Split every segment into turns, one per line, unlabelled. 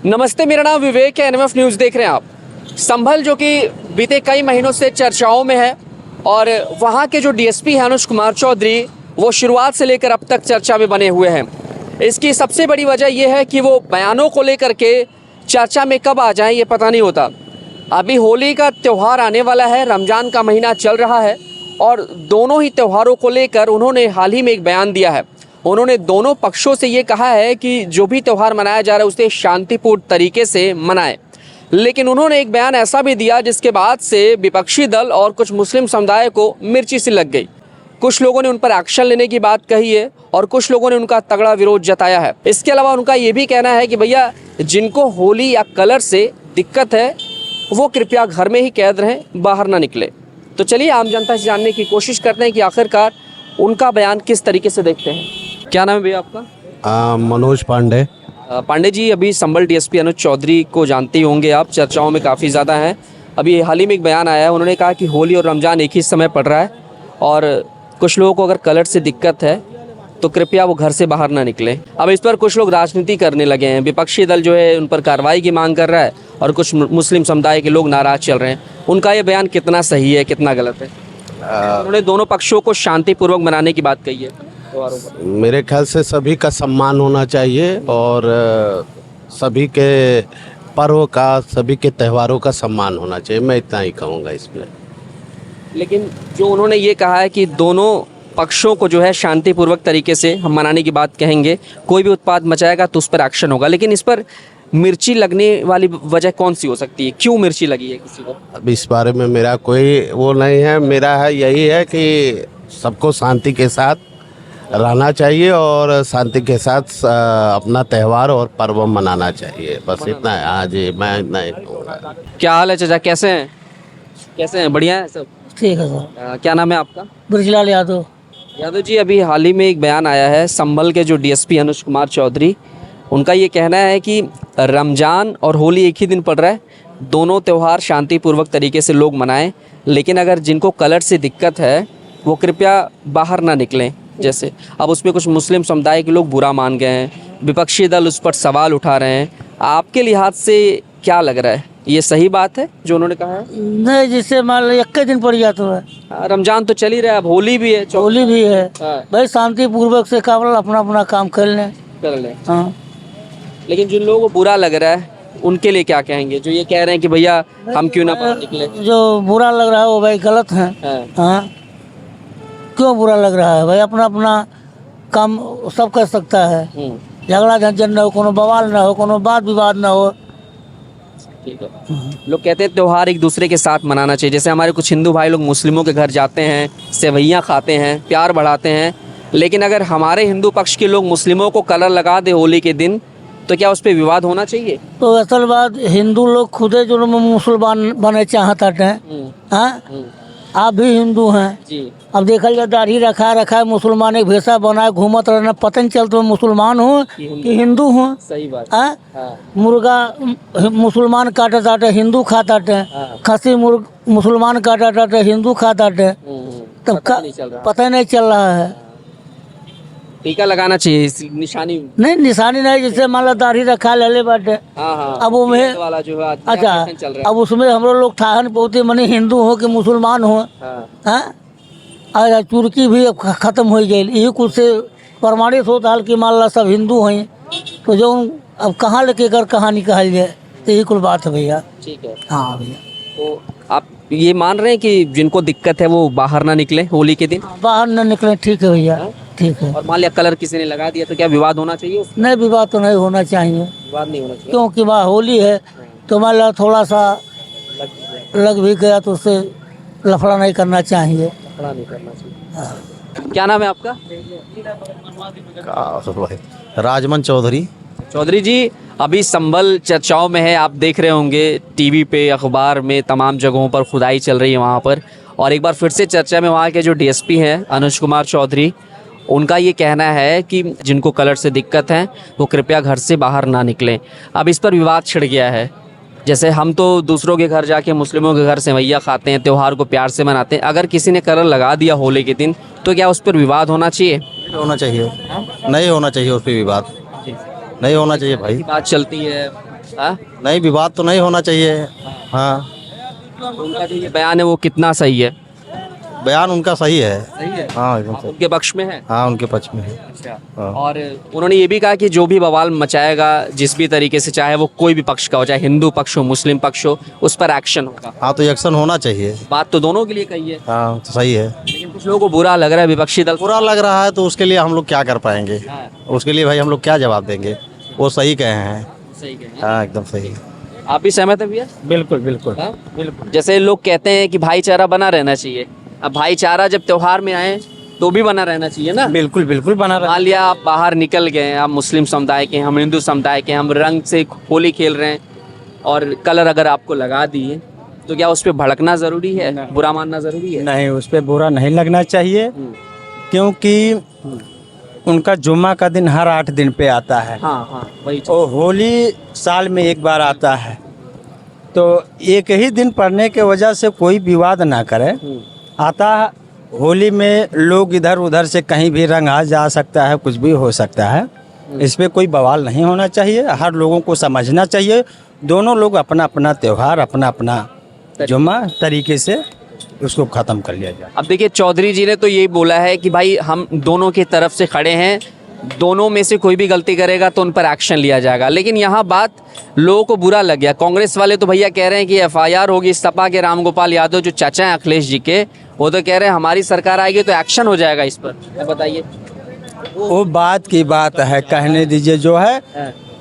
नमस्ते, मेरा नाम विवेक है। एनएमएफ न्यूज़ देख रहे हैं आप। संभल जो कि बीते कई महीनों से चर्चाओं में है और वहाँ के जो डीएसपी हैं अनुज कुमार चौधरी, वो शुरुआत से लेकर अब तक चर्चा में बने हुए हैं। इसकी सबसे बड़ी वजह यह है कि वो बयानों को लेकर के चर्चा में कब आ जाएं ये पता नहीं होता। अभी होली का त्यौहार आने वाला है, रमज़ान का महीना चल रहा है और दोनों ही त्योहारों को लेकर उन्होंने हाल ही में एक बयान दिया है। उन्होंने दोनों पक्षों से ये कहा है कि जो भी त्यौहार मनाया जा रहा है उसे शांतिपूर्ण तरीके से मनाएं। लेकिन उन्होंने एक बयान ऐसा भी दिया जिसके बाद से विपक्षी दल और कुछ मुस्लिम समुदाय को मिर्ची सी लग गई। कुछ लोगों ने उन पर एक्शन लेने की बात कही है और कुछ लोगों ने उनका तगड़ा विरोध जताया है। इसके अलावा उनका ये भी कहना है कि भैया, जिनको होली या कलर से दिक्कत है वो कृपया घर में ही कैद रहें, बाहर ना निकले। तो चलिए आम जनता से जानने की कोशिश करते हैं कि आखिरकार उनका बयान किस तरीके से देखते हैं। क्या नाम है भैया आपका?
मनोज पांडे।
पांडे जी, अभी संभल डीएसपी अनुज चौधरी को जानते ही होंगे आप, चर्चाओं में काफ़ी ज़्यादा हैं। अभी हाल ही में एक बयान आया है, उन्होंने कहा कि होली और रमज़ान एक ही समय पड़ रहा है और कुछ लोगों को अगर कलर से दिक्कत है तो कृपया वो घर से बाहर ना निकलें। अब इस पर कुछ लोग राजनीति करने लगे हैं। विपक्षी दल जो है उन पर कार्रवाई की मांग कर रहा है और कुछ मुस्लिम समुदाय के लोग नाराज़ चल रहे हैं। उनका ये बयान कितना सही है, कितना गलत है? उन्होंने दोनों पक्षों को शांतिपूर्वक मनाने की बात कही है।
मेरे ख्याल से सभी का सम्मान होना चाहिए और सभी के पर्व का, सभी के त्योहारों का सम्मान होना चाहिए। मैं इतना ही कहूँगा इसमें।
लेकिन जो उन्होंने ये कहा है कि दोनों पक्षों को जो है शांतिपूर्वक तरीके से हम मनाने की बात कहेंगे, कोई भी उत्पात मचाएगा तो उस पर एक्शन होगा। लेकिन इस पर मिर्ची लगने वाली वजह कौन सी हो सकती है? क्यों मिर्ची लगी है किसी को?
अब इस बारे में मेरा कोई वो नहीं है। मेरा है यही है कि सबको शांति के साथ रहना चाहिए और शांति के साथ अपना त्यौहार और पर्व मनाना चाहिए। बस इतना है। हाँ जी, मैं इतना ही कहूँगा।
क्या हाल है चाचा, कैसे हैं? कैसे हैं? बढ़िया है सब?
ठीक है सर।
क्या नाम है आपका?
ब्रजलाल यादव।
यादव जी, अभी हाल ही में एक बयान आया है संभल के जो डीएसपी अनुज कुमार चौधरी, उनका ये कहना है कि रमज़ान और होली एक ही दिन पड़ रहा है, दोनों त्यौहार शांतिपूर्वक तरीके से लोग मनाएं, लेकिन अगर जिनको कलर से दिक्कत है वो कृपया बाहर ना निकलें। जैसे अब उसमें कुछ मुस्लिम समुदाय के लोग बुरा मान गए हैं, विपक्षी दल उस पर सवाल उठा रहे हैं। आपके लिहाज से क्या लग रहा है, ये सही बात है जो उन्होंने कहा है?
नहीं, जिससे मान लो एक दिन पड़ जाता है।
रमज़ान तो चल ही रहा है, अब होली भी है,
होली भी है।
हाँ।
भाई शांतिपूर्वक से कावल अपना अपना काम कर लें।
कर लें।
हाँ।
लेकिन जिन लोगों को बुरा लग रहा है उनके लिए क्या कहेंगे, जो ये कह रहे हैं कि भैया हम क्यों ना बाहर निकले?
जो बुरा लग रहा है वो भाई गलत है। हाँ। क्यों बुरा लग रहा है भाई? अपना अपना काम सब कर सकता है। झगड़ा झंझट ना हो, कोनो बवाल ना हो, कोनो बात विवाद ना हो।
ठीक है। लोग कहते हैं त्योहार एक दूसरे के साथ मनाना चाहिए। जैसे हमारे कुछ हिंदू भाई लोग मुस्लिमों के घर जाते हैं, सेवैयाँ खाते हैं, प्यार बढ़ाते हैं। लेकिन अगर हमारे हिंदू पक्ष के लोग मुस्लिमों को कलर लगा दे होली के दिन, तो क्या उस पर विवाद होना चाहिए?
तो असल बात, हिंदू लोग खुदे जो मुसलमान बने चाहता है। हाँ, आप भी हिंदू हैं
जी।
अब देखल जाए, दाढ़ी रखा है, मुसलमान एक भेसा बनाए घूमत रहना, पता नहीं चलता मैं मुसलमान हूँ कि हिंदू हूँ।
सही बात।
हाँ?
हाँ।
मुर्गा मुसलमान काटा ताटे, हिंदू खाता है।
हाँ।
खसी मुसलमान काटा ताटे, हिंदू खाता है। तब पता ही नहीं चल रहा है।
टीका लगाना चाहिए, निशानी
नहीं, निशानी नहीं। जैसे मान लो दाढ़ी रखा ले बाटे।
हाँ।
अब वो में
वाला जो है
अच्छा, अब उसमें हम लोग ठाहन पौते मनी हिंदू हो कि मुसलमान हो। हाँ। और तुर्की भी अब खत्म हो गई। यही कुछ से प्रमाणित होता है कि मान लो सब हिंदू हैं, तो जो अब कहाँ लेके कर कहानी कहल जाए, तो यही कुल बात है भैया।
ठीक है।
हाँ भैया।
तो आप ये मान रहे हैं कि जिनको दिक्कत है वो बाहर ना निकले होली के दिन?
बाहर न निकले, ठीक है भैया, ठीक है।
और मान लिया कलर किसी ने लगा दिया तो क्या विवाद होना चाहिए?
नहीं, विवाद तो नहीं होना चाहिए।
विवाद नहीं होना चाहिए,
क्योंकि वह होली है, तो मान लो थोड़ा सा लग भी गया तो उससे लफड़ा नहीं करना चाहिए।
लफड़ा नहीं करना चाहिए। क्या नाम है आपका?
राजमन चौधरी।
चौधरी जी, अभी संभल चर्चाओं में है, आप देख रहे होंगे टीवी पे, अखबार में, तमाम जगहों पर खुदाई चल रही है वहाँ पर। और एक बार फिर से चर्चा में वहाँ के जो डीएसपी हैं अनुज कुमार चौधरी, उनका ये कहना है कि जिनको कलर से दिक्कत है वो कृपया घर से बाहर ना निकलें। अब इस पर विवाद छिड़ गया है। जैसे हम तो दूसरों के घर जाके मुस्लिमों के घर सेवैयाँ खाते हैं, त्यौहार को प्यार से मनाते हैं। अगर किसी ने कलर लगा दिया होली के दिन तो क्या उस पर विवाद होना चाहिए?
होना चाहिए, नहीं होना चाहिए उस पर विवाद, नहीं होना चाहिए भाई।
बात चलती है हाँ?
नहीं, विवाद तो नहीं होना चाहिए। हाँ,
उनका जो ये बयान है वो कितना सही है?
बयान उनका सही है।
सही है।
हाँ, एकदम
आप
सही।
उनके पक्ष में है?
हाँ, उनके पक्ष में है।
अच्छा।
हाँ।
और उन्होंने ये भी कहा कि जो भी बवाल मचाएगा जिस भी तरीके से, चाहे वो कोई भी पक्ष का हो, चाहे हिंदू पक्ष हो, मुस्लिम पक्ष हो, उस पर एक्शन होगा।
हाँ, तो एक्शन होना चाहिए।
बात तो दोनों के लिए कही है,
हाँ, तो सही है।
लेकिन कुछ लोगों को बुरा लग रहा है, विपक्षी दल।
बुरा लग रहा है तो उसके लिए हम लोग क्या कर पाएंगे?
हाँ,
उसके लिए भाई हम लोग क्या जवाब देंगे? वो सही कहे हैं।
सही कह रहे हैं।
हाँ, एकदम सही।
आप भी सहमत हैं भैया?
बिल्कुल बिल्कुल
हाँ?
बिल्कुल।
जैसे लोग कहते हैं कि भाईचारा बना रहना चाहिए, अब भाईचारा जब त्योहार में आए तो भी बना रहना चाहिए ना।
बिल्कुल बिल्कुल बना रहा।
मान लिया आप बाहर निकल गए हैं, आप मुस्लिम समुदाय के, हम हिंदू समुदाय के, हम रंग से होली खेल रहे हैं और कलर अगर आपको लगा दिए तो क्या उस पर भड़कना जरूरी है, बुरा मानना जरूरी है?
नहीं, उस पर बुरा नहीं लगना चाहिए, क्योंकि उनका जुम्मा का दिन हर 8 दिन पे आता है
हाँ हाँ, वही चीज़।
और होली साल में एक बार आता है, तो एक ही दिन पड़ने के वजह से कोई विवाद ना करे। आता होली में लोग इधर उधर से कहीं भी रंग आ जा सकता है, कुछ भी हो सकता है। इस पे कोई बवाल नहीं होना चाहिए, हर लोगों को समझना चाहिए। दोनों लोग अपना अपना त्यौहार, अपना अपना जुम्मा तरीके से उसको ख़त्म कर लिया जाए।
अब देखिए, चौधरी जी ने तो यही बोला है कि भाई हम दोनों की तरफ से खड़े हैं, दोनों में से कोई भी गलती करेगा तो उन पर एक्शन लिया जाएगा। लेकिन यहाँ बात लोगों को बुरा लग गया। कांग्रेस वाले तो भैया कह रहे हैं कि एफआईआर होगी। सपा के रामगोपाल यादव जो चाचा हैं अखिलेश जी के, वो तो कह रहे हैं हमारी सरकार आएगी तो एक्शन हो जाएगा इस पर। अब बताइए।
वो बात की बात है, कहने दीजिए जो है।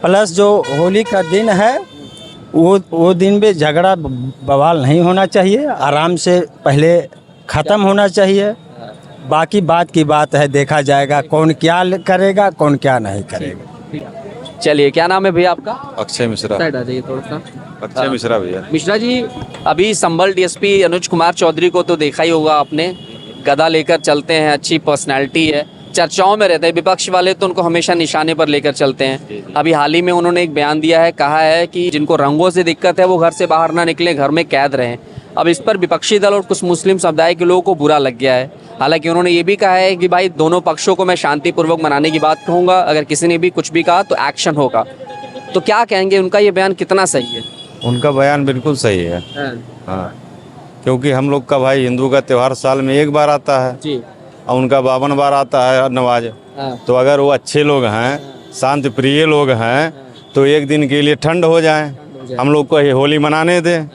प्लस जो होली का दिन है वो दिन में झगड़ा बवाल नहीं होना चाहिए, आराम से पहले ख़त्म होना चाहिए। बाकी बात की बात है, देखा जाएगा कौन क्या करेगा, कौन क्या नहीं करेगा।
चलिए, क्या नाम है भैया आपका?
अक्षय मिश्रा।
साइड आ जाइए थोड़ा सा।
अक्षय मिश्रा भैया।
मिश्रा जी, अभी संभल डीएसपी अनुज कुमार चौधरी को तो देखा ही होगा आपने, गदा लेकर चलते हैं, अच्छी पर्सनैलिटी है, चर्चाओं में रहते हैं। विपक्ष वाले तो उनको हमेशा निशाने पर लेकर चलते हैं। अभी हाल ही में उन्होंने एक बयान दिया है, कहा है कि जिनको रंगों से दिक्कत है वो घर से बाहर ना निकले, घर में कैद रहें। अब इस पर विपक्षी दल और कुछ मुस्लिम समुदाय के लोगों को बुरा लग गया है। हालांकि उन्होंने ये भी कहा है कि भाई दोनों पक्षों को मैं शांतिपूर्वक मनाने की बात कहूँगा, अगर किसी ने भी कुछ भी कहा तो एक्शन होगा। तो क्या कहेंगे, उनका ये बयान कितना सही है?
उनका बयान बिल्कुल सही है। हाँ, क्योंकि हम लोग का भाई हिंदू का त्यौहार साल में एक बार आता है
जी।
और उनका 52 बार आता है नवाज।
हाँ।
तो अगर वो अच्छे लोग हैं, शांति प्रिय लोग हैं, तो एक दिन के लिए ठंड हो जाए, हम लोग को ये होली मनाने दें।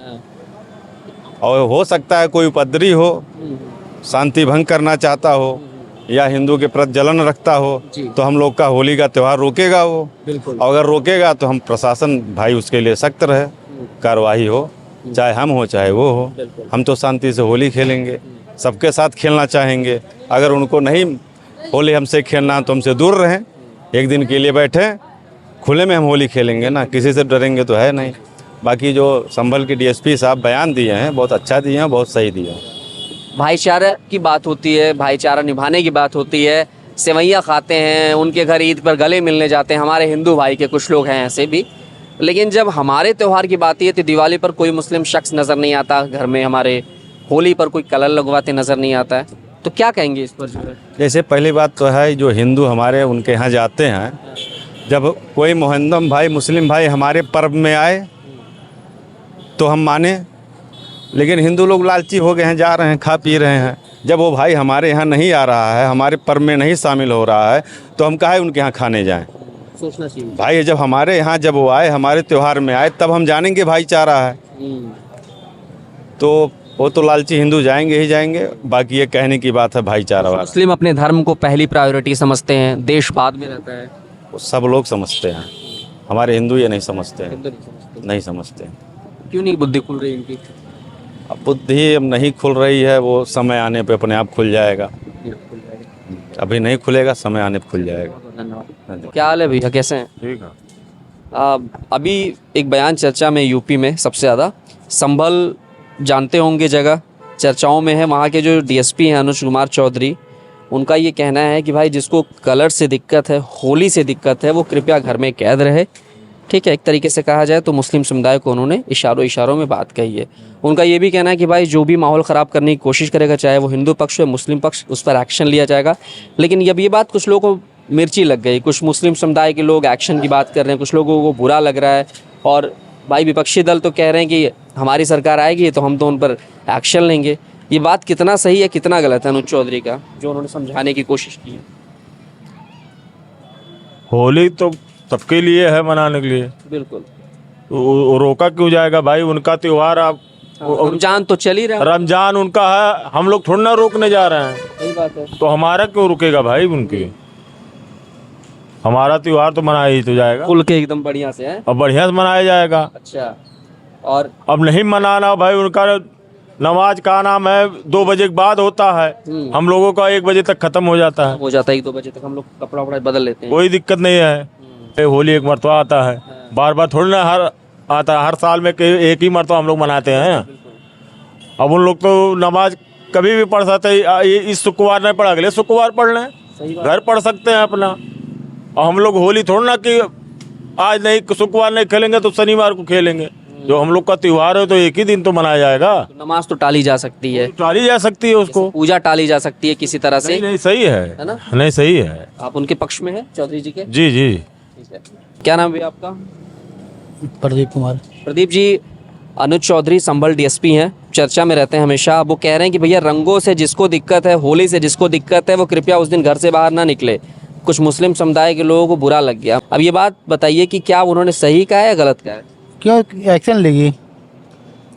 और हो सकता है कोई उपद्रवी हो, शांति भंग करना चाहता हो या हिंदू के प्रति जलन रखता हो, तो हम लोग का होली का त्यौहार रोकेगा वो।
बिल्कुल।
और अगर रोकेगा तो हम प्रशासन भाई उसके लिए सख्त रहे, कार्रवाई हो, चाहे हम हो चाहे वो हो। हम तो शांति से होली खेलेंगे, सबके साथ खेलना चाहेंगे। अगर उनको नहीं होली हमसे खेलना तो हमसे दूर रहें, एक दिन के लिए बैठे, खुले में हम होली खेलेंगे ना, किसी से डरेंगे तो है नहीं। बाकी जो संभल के डीएसपी साहब बयान दिए हैं बहुत अच्छा दिए हैं, बहुत सही दिए हैं।
भाईचारा की बात होती है, भाईचारा निभाने की बात होती है, सेवैयाँ खाते हैं, उनके घर ईद पर गले मिलने जाते हैं, हमारे हिंदू भाई के कुछ लोग हैं ऐसे भी। लेकिन जब हमारे त्यौहार की बात है तो दिवाली पर कोई मुस्लिम शख्स नज़र नहीं आता घर में, हमारे होली पर कोई कलर लगवाते नज़र नहीं आता है। तो क्या कहेंगे इस पर जो है?
जैसे पहली बात तो है, जो हिंदू हमारे उनके यहाँ जाते हैं, जब कोई मोहम्मद भाई मुस्लिम भाई हमारे पर्व में आए तो हम माने, लेकिन हिंदू लोग लालची हो गए हैं, जा रहे हैं, खा पी रहे हैं। जब वो भाई हमारे यहाँ नहीं आ रहा है, हमारे पर्व में नहीं शामिल हो रहा है, तो हम काहे उनके यहाँ खाने जाएं?
सोचना चाहिए
भाई जब हमारे यहाँ जब वो आए, हमारे त्यौहार में आए, तब हम जानेंगे भाईचारा है। तो वो तो लालची हिंदू जाएंगे ही जाएंगे। बाकी ये कहने की बात है भाईचारा वाला,
मुस्लिम अपने धर्म को पहली प्रायोरिटी समझते हैं, देश बाद में रहता है।
वो सब लोग समझते हैं, हमारे हिंदू ये नहीं समझते हैं, नहीं समझते हैं।
क्यों नहीं बुद्धि खुल रही इनकी?
अब बुद्धि अब नहीं खुल रही है, वो समय आने पे अपने आप खुल जाएगा। अभी नहीं खुलेगा, समय आने पे खुल जाएगा।
धन्यवाद। क्या हाल है भैया, कैसे हैं?
ठीक है।
अभी एक बयान चर्चा में यूपी में सबसे ज़्यादा, संभल जानते होंगे जगह चर्चाओं में है। वहाँ के जो डीएसपी हैं अनुज कुमार चौधरी, उनका ये कहना है कि भाई जिसको कलर से दिक्कत है, होली से दिक्कत है, वो कृपया घर में कैद रहे। ठीक है, एक तरीके से कहा जाए तो मुस्लिम समुदाय को उन्होंने इशारों में बात कही है। उनका ये भी कहना है कि भाई जो भी माहौल ख़राब करने की कोशिश करेगा, चाहे वो हिंदू पक्ष हो मुस्लिम पक्ष, उस पर एक्शन लिया जाएगा। लेकिन अब ये बात कुछ लोगों को मिर्ची लग गई, कुछ मुस्लिम समुदाय के लोग एक्शन की बात कर रहे हैं, कुछ लोगों को बुरा लग रहा है और भाई विपक्षी दल तो कह रहे हैं कि हमारी सरकार आएगी तो हम तो उन पर एक्शन लेंगे। ये बात कितना सही है कितना गलत है अनुज चौधरी का जो उन्होंने समझाने की कोशिश की है?
होली तो सबके लिए है, मनाने के लिए।
बिल्कुल।
वो रोका क्यों जाएगा भाई? उनका त्योहार। आप
रमजान तो चल ही रहा है।
रमजान उनका है, हम लोग थोड़ा ना रोकने जा रहे हैं।
सही बात है।
तो हमारा क्यों रुकेगा भाई उनकी? हमारा त्योहार तो मनाया ही तो जाएगा,
खुल के एकदम बढ़िया से है।
अब बढ़िया से मनाया जाएगा।
अच्छा। और
अब नहीं मनाना भाई, उनका नमाज का नाम है 2 बजे के बाद होता है, हम लोगों का 1 बजे तक खत्म हो जाता है।
हो जाता है 1-2 बजे तक, हम लोग कपड़ा वपड़ा बदल लेते हैं।
कोई दिक्कत नहीं है। ये होली एक मरतबा आता है, बार बार थोड़ी ना आता है। हर साल में एक ही मरतबा हम लोग मनाते हैं। अब उन लोग तो नमाज कभी भी पढ़ सकते हैं। इस शुक्रवार नहीं पढ़ा, अगले शुक्रवार पढ़ लें, घर पढ़ सकते हैं अपना। और हम लोग होली थोड़ी ना कि आज नहीं, शुक्रवार नहीं खेलेंगे तो शनिवार को खेलेंगे। जो हम लोग का त्योहार है तो एक ही दिन तो मनाया जाएगा।
तो नमाज तो टाली जा सकती है,
टाली जा सकती है उसको,
पूजा टाली जा सकती है किसी तरह से।
नहीं सही है
ना?
नहीं सही है।
आप उनके पक्ष में हैं चौधरी जी के?
जी जी।
ठीक है। क्या नाम है आपका?
प्रदीप कुमार।
प्रदीप जी, अनुज चौधरी संभल डीएसपी हैं, चर्चा में रहते हैं हमेशा। वो कह रहे हैं कि भैया रंगों से जिसको दिक्कत है, होली से जिसको दिक्कत है, वो कृपया उस दिन घर से बाहर ना निकले। कुछ मुस्लिम समुदाय के लोगों को बुरा लग गया। अब ये बात बताइए कि क्या उन्होंने सही कहा है या गलत कहा है?
क्यों एक्शन लेगी?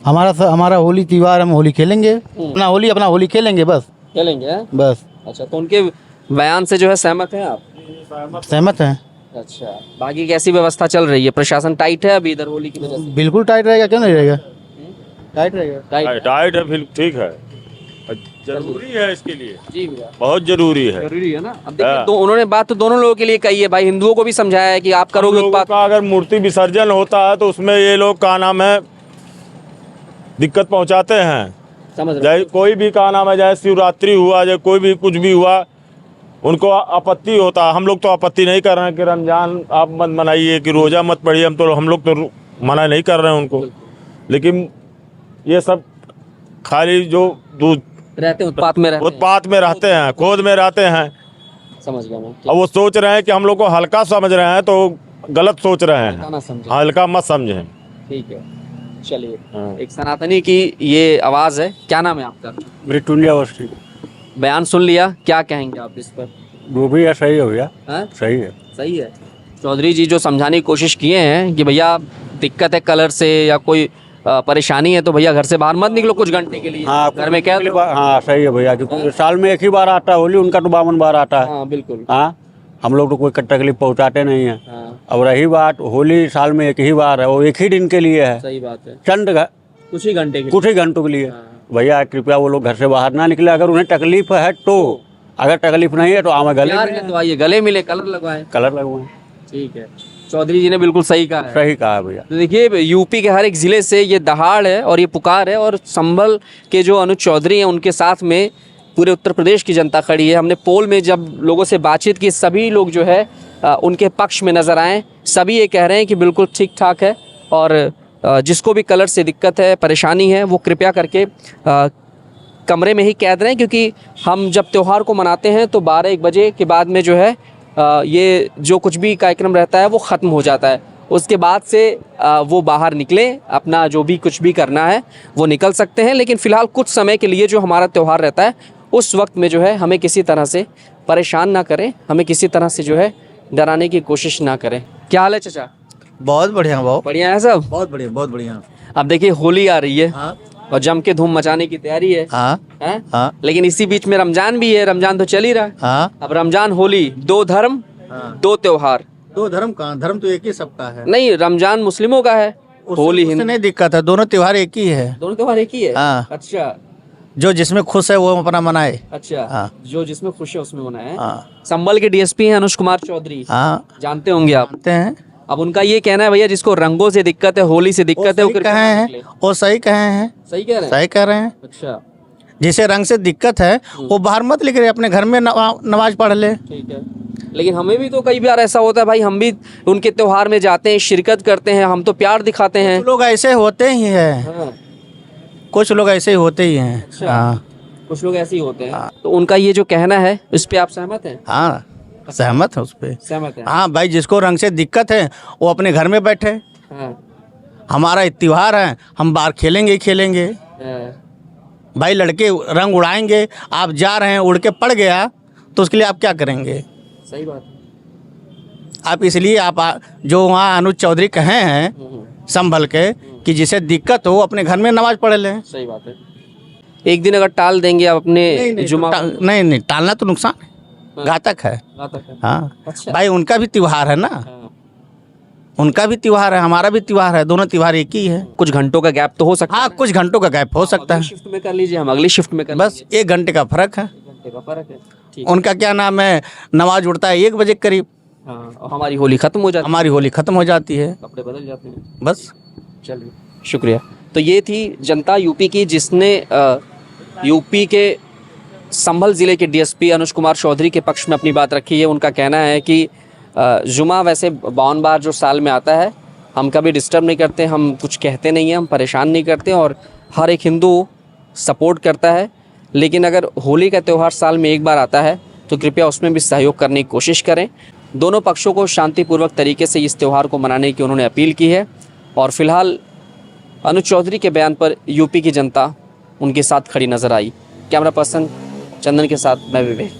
हमारा होली त्योहार, हम होली खेलेंगे, अपना होली खेलेंगे, बस
खेलेंगे हैं?
बस।
अच्छा, तो उनके बयान से जो है सहमत हैं आप?
सहमत हैं।
अच्छा, बाकी कैसी व्यवस्था चल रही है? प्रशासन टाइट है अभी इधर होली की वजह से?
बिल्कुल टाइट रहेगा, क्यों नहीं रहेगा? टाइट रहेगा।
टाइट है, फिर ठीक है, जरूरी है इसके लिए।
जी भैया,
बहुत जरूरी है।
जरूरी है ना। अब देखिए, तो उन्होंने बात तो दोनों लोगों के लिए कही है भाई, हिंदुओं को भी समझाया है कि आप करोगे
लोगों
उत्पात।
का अगर मूर्ति विसर्जन होता है तो उसमें ये लोग का नाम है दिक्कत पहुंचाते हैं।
समझ रहे
चाहे कोई भी का नाम है, चाहे शिवरात्रि हुआ, चाहे कोई भी कुछ भी हुआ, उनको आपत्ति होता है। हम लोग तो आपत्ति नहीं कर रहे हैं कि रमजान आप मत मनाइए, कि रोज़ा मत पढ़िए, हम लोग तो मना नहीं कर रहे हैं उनको। लेकिन ये सब खाली जो
रहते हैं उत्पात में,
उत्पात में रहते हैं, खोद में रहते हैं।
समझ गया मैं।
अब वो सोच रहे हैं कि हम लोग को हल्का समझ रहे हैं, तो गलत सोच रहे हैं।
ना समझे।
हल्का मत समझें।
ठीक है, चलिए। एक सनातनी की ये आवाज़ है। क्या नाम है आपका?
ब्रिटूलिया अवस्थी।
बयान सुन लिया, क्या कहेंगे आप इस पर?
वो भी है, सही हो गया।
हाँ?
सही है।
सही है। चौधरी जी जो समझाने की कोशिश किए हैं कि भैया दिक्कत है कलर से या कोई परेशानी है तो भैया घर से बाहर मत निकलो कुछ घंटे के लिए,
हाँ,
घर में क्या दो।
हाँ सही है भैया, क्योंकि साल में एक ही बार आता है होली, उनका तो 52 बार आता है।
हाँ बिल्कुल।
हाँ, हम लोग तो कोई तकलीफ पहुँचाते नहीं हैं।
हाँ,
अब रही बात, होली साल में एक ही बार है, वो एक ही दिन के लिए है,
सही बात है,
चंद
कुछ ही घंटे के
कुछ ही घंटों के लिए। भैया कृपया वो लोग घर से बाहर ना निकले, अगर उन्हें तकलीफ है तो। अगर तकलीफ नहीं है तो आम गले
प्यार है तो आइए गले मिले, कलर लगवाएं।
कलर लगवाएं।
ठीक है, चौधरी जी ने बिल्कुल सही कहा है।
सही कहा भैया।
तो देखिए, यूपी के हर एक ज़िले से ये दहाड़ है और ये पुकार है, और संभल के जो अनुज चौधरी हैं उनके साथ में पूरे उत्तर प्रदेश की जनता खड़ी है। हमने पोल में जब लोगों से बातचीत की, सभी लोग जो है उनके पक्ष में नज़र आए। सभी ये कह रहे हैं कि बिल्कुल ठीक ठाक है, और जिसको भी कलर से दिक्कत है, परेशानी है, वो कृपया करके कमरे में ही कैद रहें, क्योंकि हम जब त्यौहार को मनाते हैं तो 12-1 बजे के बाद में जो है ये जो कुछ भी कार्यक्रम रहता है वो ख़त्म हो जाता है। उसके बाद से वो बाहर निकले, अपना जो भी कुछ भी करना है वो निकल सकते हैं, लेकिन फ़िलहाल कुछ समय के लिए जो हमारा त्यौहार रहता है उस वक्त में जो है हमें किसी तरह से परेशान ना करें, हमें किसी तरह से जो है डराने की कोशिश ना करें। क्या हाल है चाचा?
बहुत बढ़िया, बहुत
बढ़िया है सब?
बहुत बढ़िया, बहुत बढ़िया।
अब देखिए होली आ रही है।
हाँ।
और जम के धूम मचाने की तैयारी है।
हाँ
हैं?
हाँ
लेकिन इसी बीच में रमजान भी है, रमजान तो चल ही रहा है।
हाँ।
अब रमजान होली, 2 धर्म,
हाँ।
2 त्योहार।
2 धर्म कहाँ? धर्म तो एक ही सबका है।
नहीं, रमजान मुस्लिमों का है, होली
उससे
हिंदू।
नहीं दिक्कत है, दोनों त्योहार एक ही है।
दोनों त्योहार एक ही है।
हाँ।
अच्छा
जो जिसमें खुश है वो अपना मनाए।
अच्छा।
हाँ।
जो जिसमें खुश है उसमें मनाए।
हाँ।
संभल के डीएसपी हैं अनुज कुमार चौधरी,
हाँ,
जानते होंगे आप।
जानते हैं।
अब उनका ये कहना है भैया जिसको रंगों से दिक्कत है, होली से दिक्कत है, वो
सही
कृपया
कहे
ना
हैं,
निकले।
वो सही कहे हैं,
सही कह रहे हैं।
सही कह रहे हैं।
अच्छा
जिसे रंग से दिक्कत है वो बाहर मत निकले, अपने घर में नमाज पढ़ ले।
ठीक है, लेकिन हमें भी तो कई बार ऐसा होता है भाई, हम भी उनके त्योहार में जाते हैं, शिरकत करते हैं, हम तो प्यार दिखाते हैं।
कुछ लोग ऐसे होते ही हैं।
हाँ।
कुछ लोग ऐसे ही होते ही हैं।
अच्छा।
हाँ
कुछ लोग ऐसे ही होते हैं। तो उनका ये जो कहना है इस पे आप सहमत हैं?
हाँ, सहमत है उस पे।
सहमत है।
हाँ भाई, जिसको रंग से दिक्कत है वो अपने घर में बैठे।
हाँ।
हमारा त्योहार है, हम बाहर खेलेंगे ही खेलेंगे। भाई लड़के रंग उड़ाएंगे, आप जा रहे हैं उड़ के पड़ गया तो उसके लिए आप क्या करेंगे?
सही बात है।
आप इसलिए आप जो वहाँ अनुज चौधरी कहे हैं संभल के कि जिसे दिक्कत हो अपने घर में नमाज पढ़ लें।
सही बात है। एक दिन अगर टाल देंगे आप अपने जुमा,
नहीं टालना तो नुकसान है, घातक है। हाँ
अच्छा।
भाई उनका भी त्योहार है ना, उनका भी त्योहार है, हमारा भी त्योहार है, दोनों त्योहार एक ही है।
कुछ घंटों का गैप तो हो सकता है।
हाँ कुछ घंटों का गैप हो सकता है,
शिफ्ट में कर लीजिए, हम अगली शिफ्ट में कर
बस 1 घंटे का फर्क है।
घंटे का फर्क है। ठीक।
उनका क्या नाम है, नमाज उड़ता है 1 बजे करीब,
हाँ, और हमारी होली खत्म हो जाती
हमारी होली खत्म हो जाती है,
है, कपड़े बदल जाते हैं।
बस।
चलिए, शुक्रिया। तो ये थी जनता यूपी की, जिसने यूपी के संभल ज़िले के डीएसपी अनुज कुमार चौधरी के पक्ष में अपनी बात रखी है। उनका कहना है कि जुमा वैसे 52 बार जो साल में आता है, हम कभी डिस्टर्ब नहीं करते, हम कुछ कहते नहीं हैं, हम परेशान नहीं करते और हर एक हिंदू सपोर्ट करता है। लेकिन अगर होली का त्यौहार साल में एक बार आता है तो कृपया उसमें भी सहयोग करने की कोशिश करें। दोनों पक्षों को शांतिपूर्वक तरीके से इस त्यौहार को मनाने की उन्होंने अपील की है। और फिलहाल अनुज चौधरी के बयान पर यूपी की जनता उनके साथ खड़ी नजर आई। कैमरा पर्सन चंदन के साथ मैं विवेक।